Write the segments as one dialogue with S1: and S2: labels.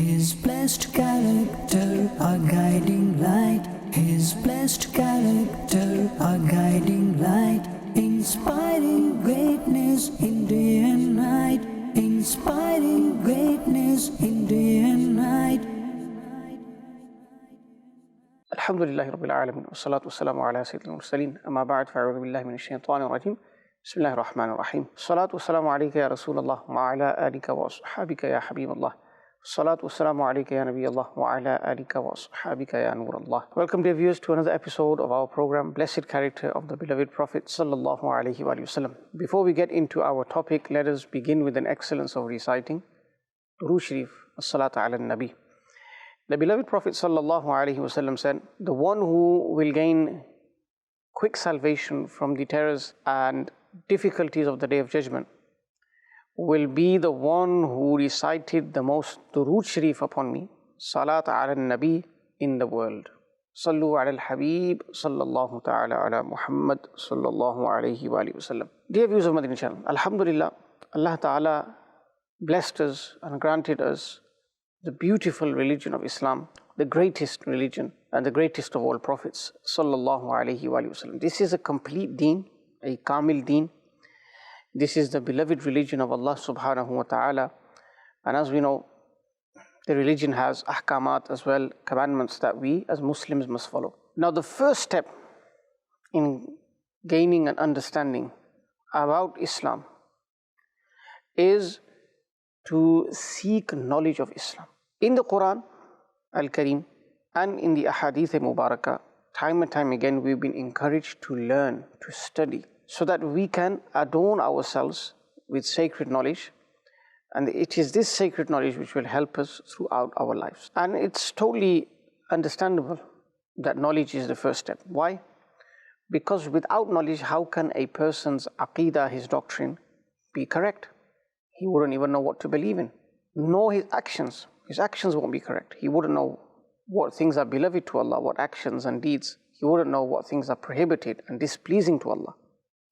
S1: His blessed character, a guiding light. His blessed character, a guiding light. Inspiring greatness in day and night. Inspiring greatness in day and night.
S2: Alhamdulillahi Rabbil Alameen. Wassalatu wassalamu ala sayyidil mursaleen. Amma ba'd, fa'udhu billahi minash shaitanir rajim. Bismillahir rahmanir rahim. Salatu wassalamu alayka ya Rasulullah wa ala alika wa ashabika ya Habiballah. Salatu wassalamu alayka ya Nabiyallah wa ala alika wa ashabika ya Nurallah. Welcome dear viewers to another episode of our program, Blessed Character of the Beloved Prophet Sallallahu Alaihi Wasallam. Before we get into our topic, let us begin with an excellence of reciting Durood Sharif, As-Salatu ala Nabi. The Beloved Prophet Sallallahu Alaihi Wasallam said, the one who will gain quick salvation from the terrors and difficulties of the Day of Judgment will be the one who recited the most Durood Sharif upon me, Salat ala Nabi, in the world. Sallu ala al-Habib, sallallahu ta'ala ala Muhammad, sallallahu alayhi wa sallam. Dear viewers of Madani Channel, Alhamdulillah, Allah Ta'ala blessed us and granted us the beautiful religion of Islam, the greatest religion and the greatest of all prophets, sallallahu alayhi wa sallam. This is a complete deen, a kamil deen. This is the beloved religion of Allah subhanahu wa ta'ala. And as we know, the religion has ahkamat as well, commandments that we as Muslims must follow. Now the first step in gaining an understanding about Islam is to seek knowledge of Islam. In the Quran Al-Kareem and in the Ahadith Mubarakah, time and time again we've been encouraged to learn, to study, so that we can adorn ourselves with sacred knowledge, and it is this sacred knowledge which will help us throughout our lives. And it's totally understandable that knowledge is the first step. Why? Because without knowledge, how can a person's aqidah, his doctrine, be correct? He wouldn't even know what to believe in, nor his actions. His actions won't be correct. He wouldn't know what things are beloved to Allah, what actions and deeds. He wouldn't know what things are prohibited and displeasing to Allah.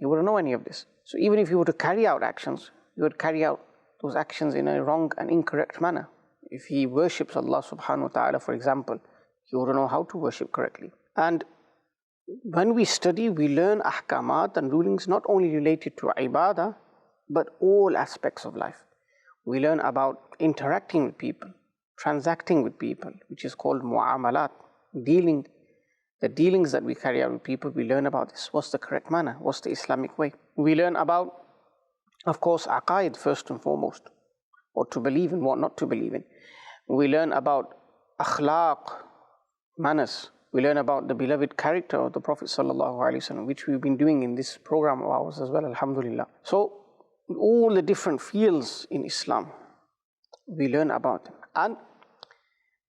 S2: He wouldn't know any of this. So even if he were to carry out actions, he would carry out those actions in a wrong and incorrect manner. If he worships Allah subhanahu wa ta'ala, for example, he wouldn't know how to worship correctly. And when we study, we learn ahkamat and rulings not only related to ibadah, but all aspects of life. We learn about interacting with people, transacting with people, which is called mu'amalat, the dealings that we carry out with people. We learn about this. What's the correct manner? What's the Islamic way? We learn about, of course, aqaid first and foremost, what to believe in, what not to believe in. We learn about akhlaq, manners. We learn about the beloved character of the Prophet Sallallahu Alaihi Wasallam, which we've been doing in this program of ours as well, alhamdulillah. So, all the different fields in Islam, we learn about them. And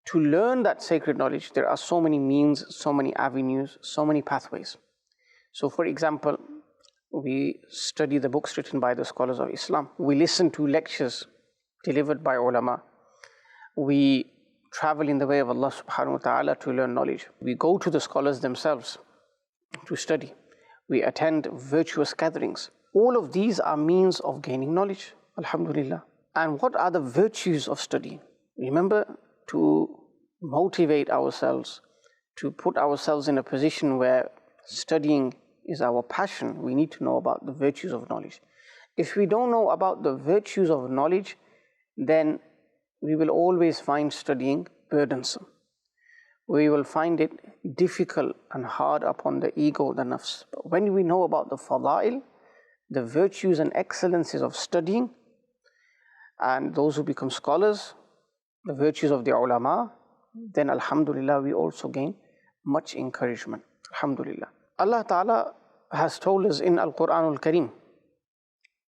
S2: to learn that sacred knowledge, there are so many means, so many avenues, so many pathways. So for example, we study the books written by the scholars of Islam. We listen to lectures delivered by ulama. We travel in the way of Allah subhanahu wa ta'ala to learn knowledge. We go to the scholars themselves to study. We attend virtuous gatherings. All of these are means of gaining knowledge, alhamdulillah. And what are the virtues of study? Remember, to motivate ourselves, to put ourselves in a position where studying is our passion, we need to know about the virtues of knowledge. If we don't know about the virtues of knowledge, then we will always find studying burdensome. We will find it difficult and hard upon the ego, the nafs. But when we know about the fada'il, the virtues and excellences of studying, and those who become scholars, the virtues of the ulama, then alhamdulillah we also gain much encouragement, alhamdulillah. Allah Ta'ala has told us in Al-Quran Al-Kareem,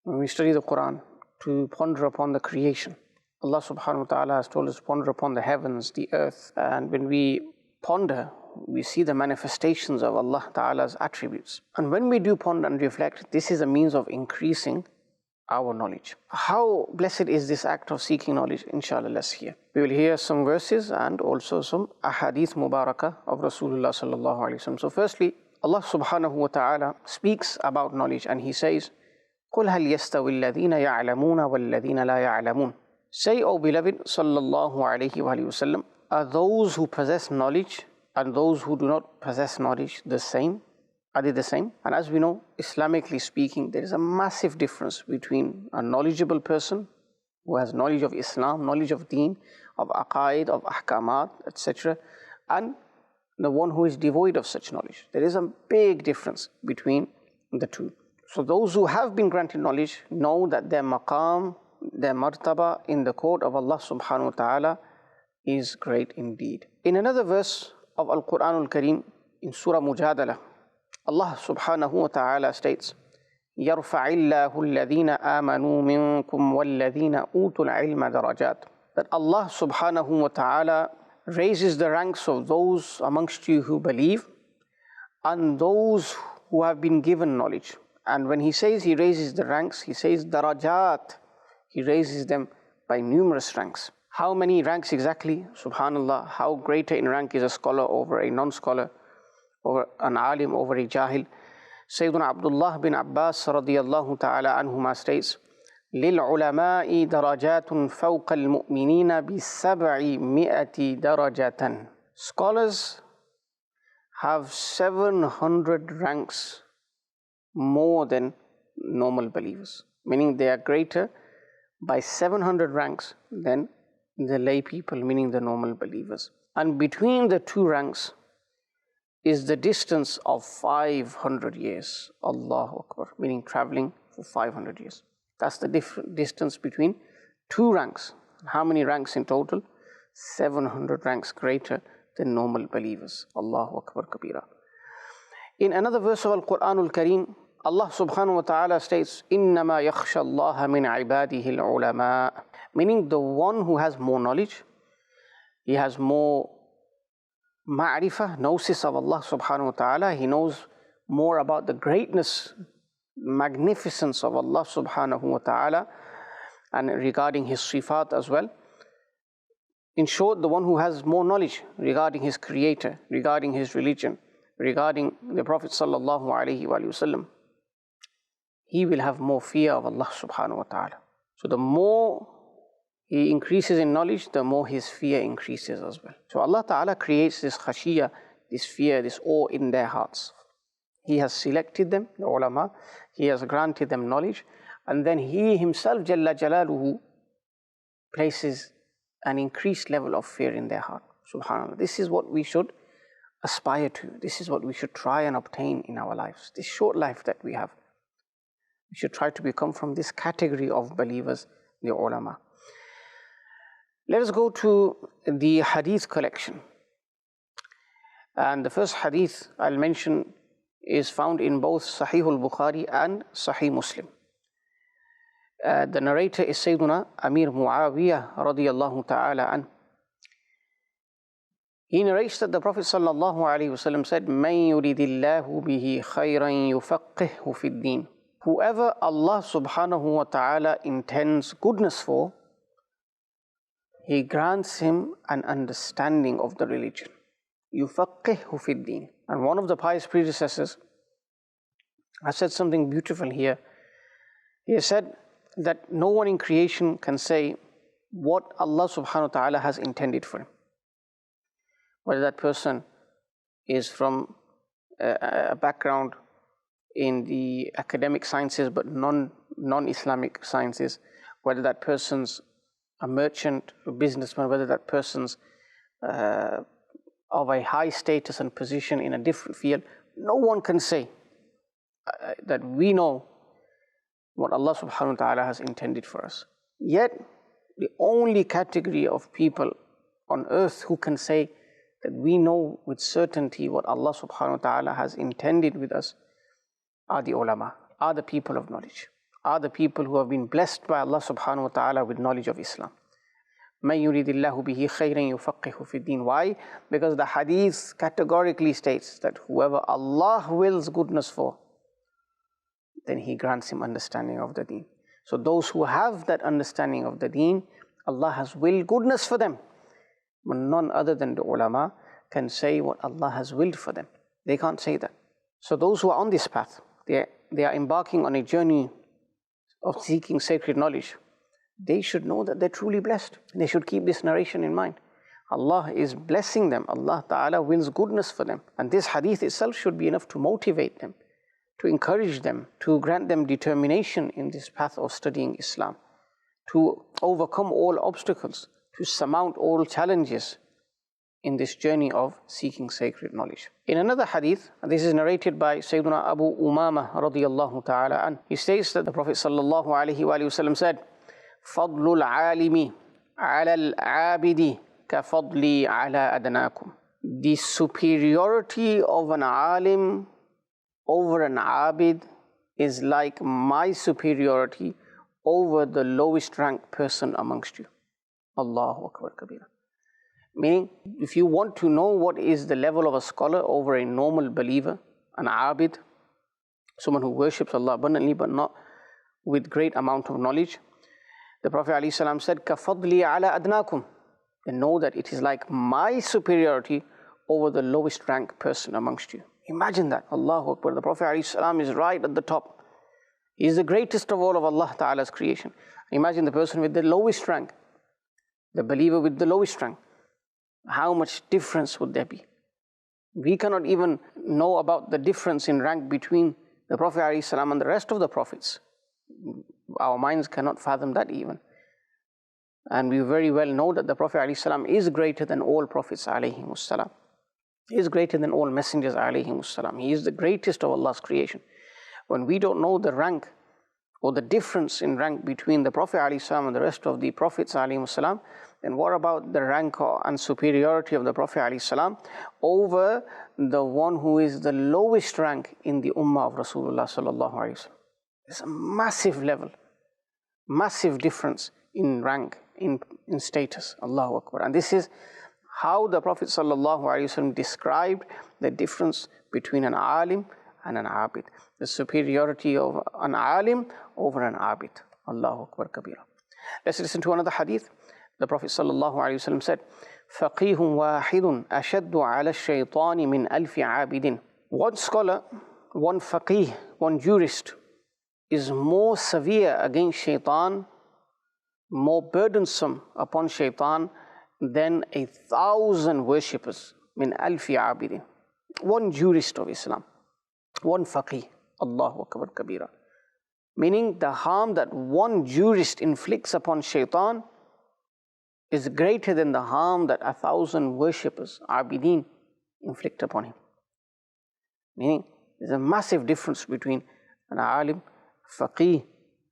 S2: when we study the Quran, to ponder upon the creation. Allah subhanahu wa ta'ala has told us to ponder upon the heavens, the earth, and when we ponder, we see the manifestations of Allah Ta'ala's attributes. And when we do ponder and reflect, this is a means of increasing our knowledge. How blessed is this act of seeking knowledge? Inshallah, let's hear. We will hear some verses and also some ahadith mubarakah of Rasulullah sallallahu alaihi wasallam. So firstly, Allah subhanahu wa ta'ala speaks about knowledge and He says, قُلْ هَلْ يَسْتَوِي الَّذِينَ يَعْلَمُونَ وَالَّذِينَ لَا يَعْلَمُونَ. Say, O beloved, sallallahu alayhi wa sallam, are those who possess knowledge and those who do not possess knowledge the same? Are they the same? And as we know, Islamically speaking, there is a massive difference between a knowledgeable person who has knowledge of Islam, knowledge of deen, of aqaid, of ahkamat, etc., and the one who is devoid of such knowledge. There is a big difference between the two. So those who have been granted knowledge know that their maqam, their martaba in the court of Allah subhanahu wa ta'ala is great indeed. In another verse of Al-Quran Al-Kareem, in Surah Mujadala, Allah subhanahu wa ta'ala states, يَرْفَعِ اللَّهُ الَّذِينَ آمَنُوا مِنْكُمْ وَالَّذِينَ أُوتُوا الْعِلْمَ دَرَجَاتٍ. That Allah subhanahu wa ta'ala raises the ranks of those amongst you who believe and those who have been given knowledge. And when he says he raises the ranks, he says darajat. He raises them by numerous ranks. How many ranks exactly? Subhanallah, how greater in rank is a scholar over a non-scholar, over an alim, over a jahil. Sayyiduna Abdullah bin Abbas radiyallahu ta'ala anhuma states, لِلْعُلَمَاءِ دَرَجَاتٌ فَوْقَ الْمُؤْمِنِينَ بِسَبْعِمِائَةِ دَرَجَةً. Scholars have 700 ranks more than normal believers, meaning they are greater by 700 ranks than the lay people, meaning the normal believers. And between the two ranks is the distance of 500 years. Allahu Akbar, meaning traveling for 500 years. That's the distance between two ranks. How many ranks in total? 700 ranks greater than normal believers. Allahu Akbar kabira. In another verse of Al-Quran Al-Kareem, Allah subhanahu wa ta'ala states, إِنَّمَا يَخْشَى اللَّهَ مِنْ عِبَادِهِ الْعُلَمَاءِ. Meaning the one who has more knowledge, he has more ma'rifah, gnosis of Allah subhanahu wa ta'ala, he knows more about the greatness, magnificence of Allah subhanahu wa ta'ala, and regarding His sifat as well. In short, the one who has more knowledge regarding his Creator, regarding his religion, regarding the Prophet sallallahu alaihi wasallam, he will have more fear of Allah subhanahu wa ta'ala. So the more he increases in knowledge, the more his fear increases as well. So Allah ta'ala creates this khashiyah, this fear, this awe in their hearts. He has selected them, the ulama, He has granted them knowledge, and then He Himself, Jalla Jalaluhu, places an increased level of fear in their heart. Subhanallah. This is what we should aspire to. This is what we should try and obtain in our lives. This short life that we have, we should try to become from this category of believers, the ulama. Let us go to the hadith collection. And the first hadith I'll mention is found in both Sahih al-Bukhari and Sahih Muslim. The narrator is Sayyiduna Amir Muawiyah radiyallahu ta'ala an. He narrates that the Prophet sallallahu alaihi wasallam said, مَنْ يُرِدِ اللَّهُ بِهِ خَيْرًا يُفَقِّهُ فِي الدِّينِ. Whoever Allah subhanahu wa ta'ala intends goodness for, He grants him an understanding of the religion. يُفَقِّهُ فِي الدِّينِ. And one of the pious predecessors has said something beautiful here. He has said that no one in creation can say what Allah subhanahu wa ta'ala has intended for him. Whether that person is from a background in the academic sciences but non-Islamic sciences, whether that person's a merchant, a businessman, whether that person's of a high status and position in a different field, no one can say that we know what Allah subhanahu wa ta'ala has intended for us. Yet, the only category of people on earth who can say that we know with certainty what Allah subhanahu wa ta'ala has intended with us are the ulama, are the people of knowledge, are the people who have been blessed by Allah subhanahu wa ta'ala with knowledge of Islam. مَنْ يُرِدِ اللَّهُ بِهِ خَيْرًا يُفَقِّهُ فِي الدِّينِ. Why? Because the hadith categorically states that whoever Allah wills goodness for, then He grants him understanding of the deen. So those who have that understanding of the deen, Allah has willed goodness for them. But none other than the ulama can say what Allah has willed for them. They can't say that. So those who are on this path, they are embarking on a journey of seeking sacred knowledge. they should know that they're truly blessed. They should keep this narration in mind. Allah is blessing them. Allah Ta'ala wills goodness for them. And this hadith itself should be enough to motivate them, to encourage them, to grant them determination in this path of studying Islam, to overcome all obstacles, to surmount all challenges in this journey of seeking sacred knowledge. In another hadith, and this is narrated by Sayyidina Abu Umama radiyallahu ta'ala an, he states that the Prophet sallallahu alaihi wasallam said, فَضْلُ الْعَالِمِ عَلَى الْعَابِدِ كَفَضْلِي عَلَى أَدْنَاكُمْ. The superiority of an alim over an abid is like my superiority over the lowest ranked person amongst you. Allahu Akbar Kabira. Meaning, if you want to know what is the level of a scholar over a normal believer, an abid, someone who worships Allah abundantly but not with great amount of knowledge, the Prophet ﷺ said, كَفَضْلِي عَلَىٰ أَدْنَاكُمْ. Then know that it is like my superiority over the lowest ranked person amongst you. Imagine that. Allahu Akbar. The Prophet ﷺ is right at the top. He is the greatest of all of Allah Ta'ala's creation. Imagine the person with the lowest rank, the believer with the lowest rank. How much difference would there be? We cannot even know about the difference in rank between the Prophet ﷺ and the rest of the prophets. Our minds cannot fathom that even. And we very well know that the Prophet ﷺ is greater than all prophets alayhimussalam. He is greater than all messengers alayhimussalam. He is the greatest of Allah's creation. When we don't know the rank or the difference in rank between the Prophet ﷺ and the rest of the prophets alayhimussalam, then what about the rank and superiority of the Prophet ﷺ over the one who is the lowest rank in the ummah of Rasulullah sallallahu alaihi wasallam? It's a massive level, massive difference in rank, in status. Allahu Akbar. And this is how the Prophet sallallahu alaihi wasallam described the difference between an alim and an abid. The superiority of an alim over an abid. Allahu Akbar Kabira. Let's listen to another hadith. The Prophet sallallahu alaihi wasallam said, فَقِيهٌ وَاحِدٌ أَشَدُّ عَلَى الشَّيْطَانِ مِنْ أَلْفِ عَابِدٍ. One scholar, one faqih, one jurist is more severe against shaitan, more burdensome upon shaitan than 1,000 worshippers. Min alfi abidin. One jurist of Islam, one faqih. Allahu Akbar Kabira. Meaning the harm that one jurist inflicts upon shaitan is greater than the harm that 1,000 worshippers, abidin, inflict upon him. Meaning there's a massive difference between an alim, faqih,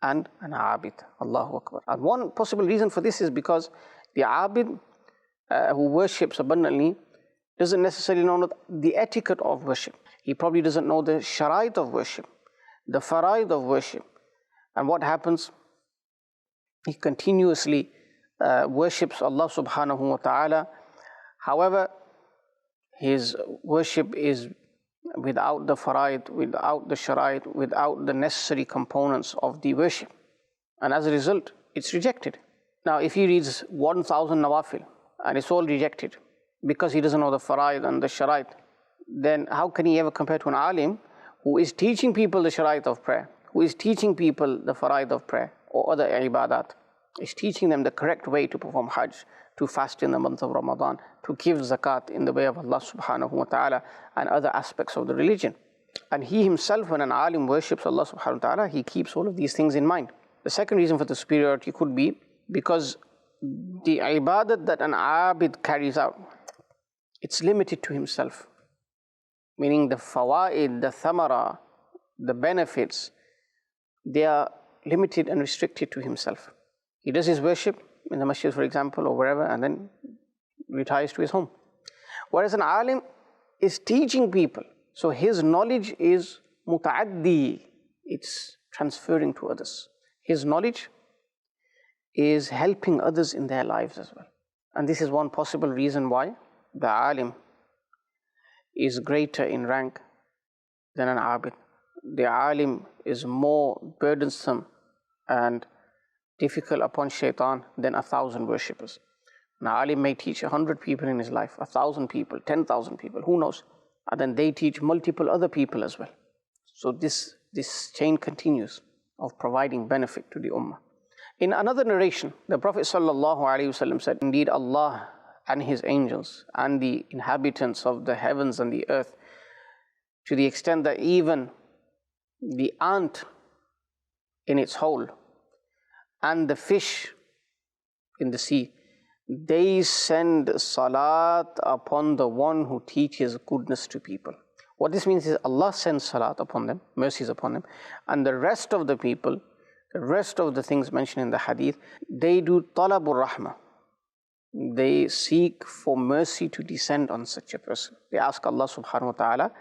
S2: and an abid. Allahu Akbar. And one possible reason for this is because the abid who worships abundantly doesn't necessarily know the etiquette of worship. He probably doesn't know the sharait of worship, the faraid of worship. And what happens? He continuously worships Allah subhanahu wa ta'ala. However, his worship is without the faraid, without the sharait, without the necessary components of the worship. And as a result, it's rejected. Now, if he reads 1,000 nawafil and it's all rejected because he doesn't know the faraid and the sharait, then how can he ever compare to an alim who is teaching people the sharait of prayer, who is teaching people the faraid of prayer or other ibadat, is teaching them the correct way to perform hajj, to fast in the month of Ramadan, to give zakat in the way of Allah subhanahu wa ta'ala and other aspects of the religion. And he himself, when an alim worships Allah subhanahu wa ta'ala, he keeps all of these things in mind. The second reason for the superiority could be because the ibadat that an abid carries out, it's limited to himself. Meaning the fawaid, the thamara, the benefits, they are limited and restricted to himself. He does his worship in the masjid, for example, or wherever, and then retires to his home. Whereas an alim is teaching people, so his knowledge is muta'addi, it's transferring to others. His knowledge is helping others in their lives as well. And this is one possible reason why the alim is greater in rank than an abid. The alim is more burdensome and difficult upon shaitan than 1,000 worshippers. An alim may teach 100 people in his life, 1,000 people, 10,000 people, who knows? And then they teach multiple other people as well. So this chain continues of providing benefit to the ummah. In another narration, the Prophet ﷺ said, indeed Allah and His angels and the inhabitants of the heavens and the earth, to the extent that even the ant in its hole and the fish in the sea, they send salat upon the one who teaches goodness to people. What this means is Allah sends salat upon them, mercies upon them, and the rest of the people, the rest of the things mentioned in the hadith, they do talabur rahmah. They seek for mercy to descend on such a person. They ask Allah subhanahu wa ta'ala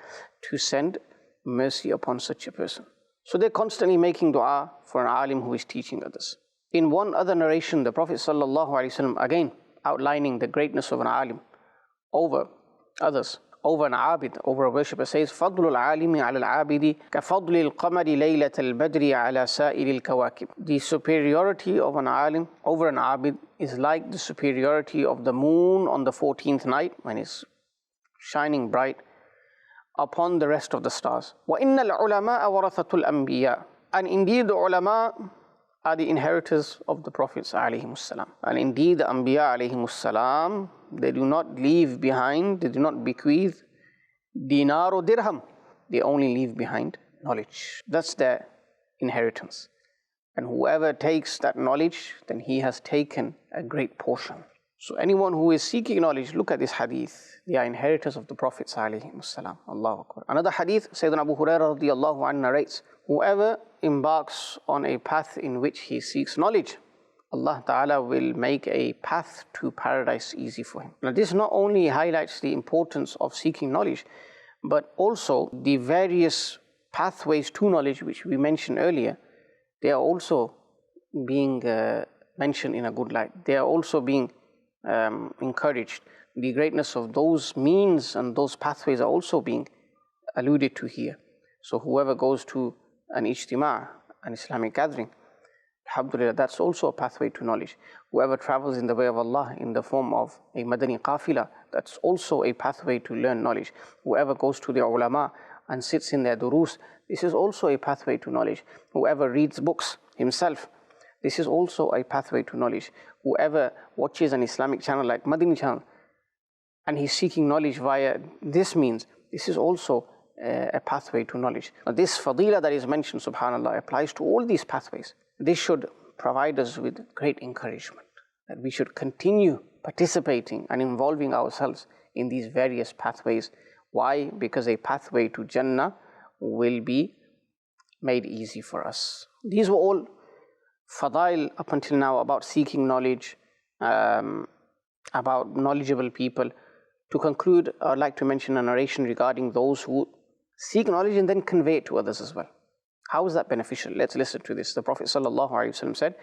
S2: to send mercy upon such a person. So they're constantly making dua for an alim who is teaching others. In one other narration, the Prophet ﷺ, again outlining the greatness of an alim over others, over an abid, over a worshipper, says, فَضْلُ الْعَالِمِ عَلَى الْعَابِدِ كَفَضْلِ الْقَمَرِ لَيْلَةَ الْبَدْرِ عَلَى سَائِرِ الْكَوَاكِبِ. The superiority of an alim over an abid is like the superiority of the moon on the 14th night when it's shining bright upon the rest of the stars. وَإِنَّ الْعُلَمَاءَ وَرَثَةُ الْأَنْبِيَاءِ. And indeed the ulama are the inheritors of the Prophets ﷺ. And indeed the Anbiya ﷺ, they do not leave behind, they do not bequeath dinar or dirham. They only leave behind knowledge. That's their inheritance. And whoever takes that knowledge, then he has taken a great portion. So anyone who is seeking knowledge, look at this hadith. They are inheritors of the Prophets ﷺ. Allahu Akbar. Another hadith, Sayyidina Abu Hurairah radiyallahu anhu narrates, whoever embarks on a path in which he seeks knowledge, Allah Ta'ala will make a path to paradise easy for him. Now this not only highlights the importance of seeking knowledge, but also the various pathways to knowledge which we mentioned earlier, they are also being mentioned in a good light. They are also being encouraged. The greatness of those means and those pathways are also being alluded to here. So whoever goes to an ijtima', an Islamic gathering, alhamdulillah, that's also a pathway to knowledge. Whoever travels in the way of Allah in the form of a Madani qafila, that's also a pathway to learn knowledge. Whoever goes to the ulama and sits in their durus, this is also a pathway to knowledge. Whoever reads books himself, this is also a pathway to knowledge. Whoever watches an Islamic channel like Madani Channel and he's seeking knowledge via this means, this is also a pathway to knowledge. Now this fadila that is mentioned, subhanAllah, applies to all these pathways. This should provide us with great encouragement, that we should continue participating and involving ourselves in these various pathways. Why? Because a pathway to Jannah will be made easy for us. These were all fadail up until now about seeking knowledge, about knowledgeable people. To conclude, I would like to mention a narration regarding those who seek knowledge and then convey it to others as well. How is that beneficial? Let's listen to this. The Prophet ﷺ said,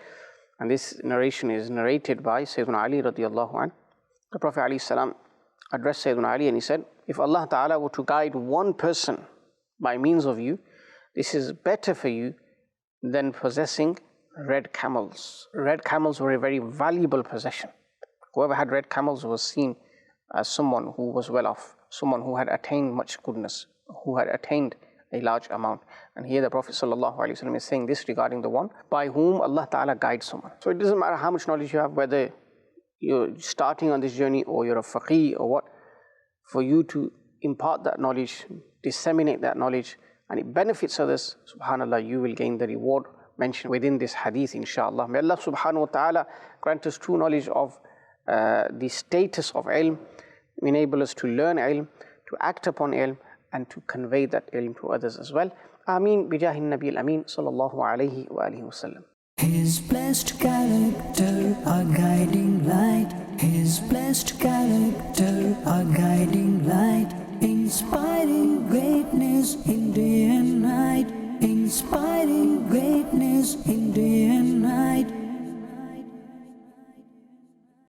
S2: and this narration is narrated by Sayyidina Ali radiyallahu anhu. The Prophet ﷺ addressed Sayyidina Ali and he said, if Allah Ta'ala were to guide one person by means of you, this is better for you than possessing red camels. Red camels were a very valuable possession. Whoever had red camels was seen as someone who was well off, someone who had attained much goodness, who had attained a large amount. And here the Prophet ﷺ is saying this regarding the one by whom Allah Ta'ala guides someone. So it doesn't matter how much knowledge you have, whether you're starting on this journey or you're a faqih or what, for you to impart that knowledge, disseminate that knowledge, and it benefits others, subhanAllah, you will gain the reward mentioned within this hadith, inshaAllah. May Allah subhanahu wa ta'ala grant us true knowledge of the status of ilm, enable us to learn ilm, to act upon ilm, and to convey that ilm to others as well. Ameen bijahi Nabi al-Ameen sallallahu alayhi wa alihi wa sallam.
S1: His blessed character, a guiding light. His blessed character, a guiding light. Inspiring greatness in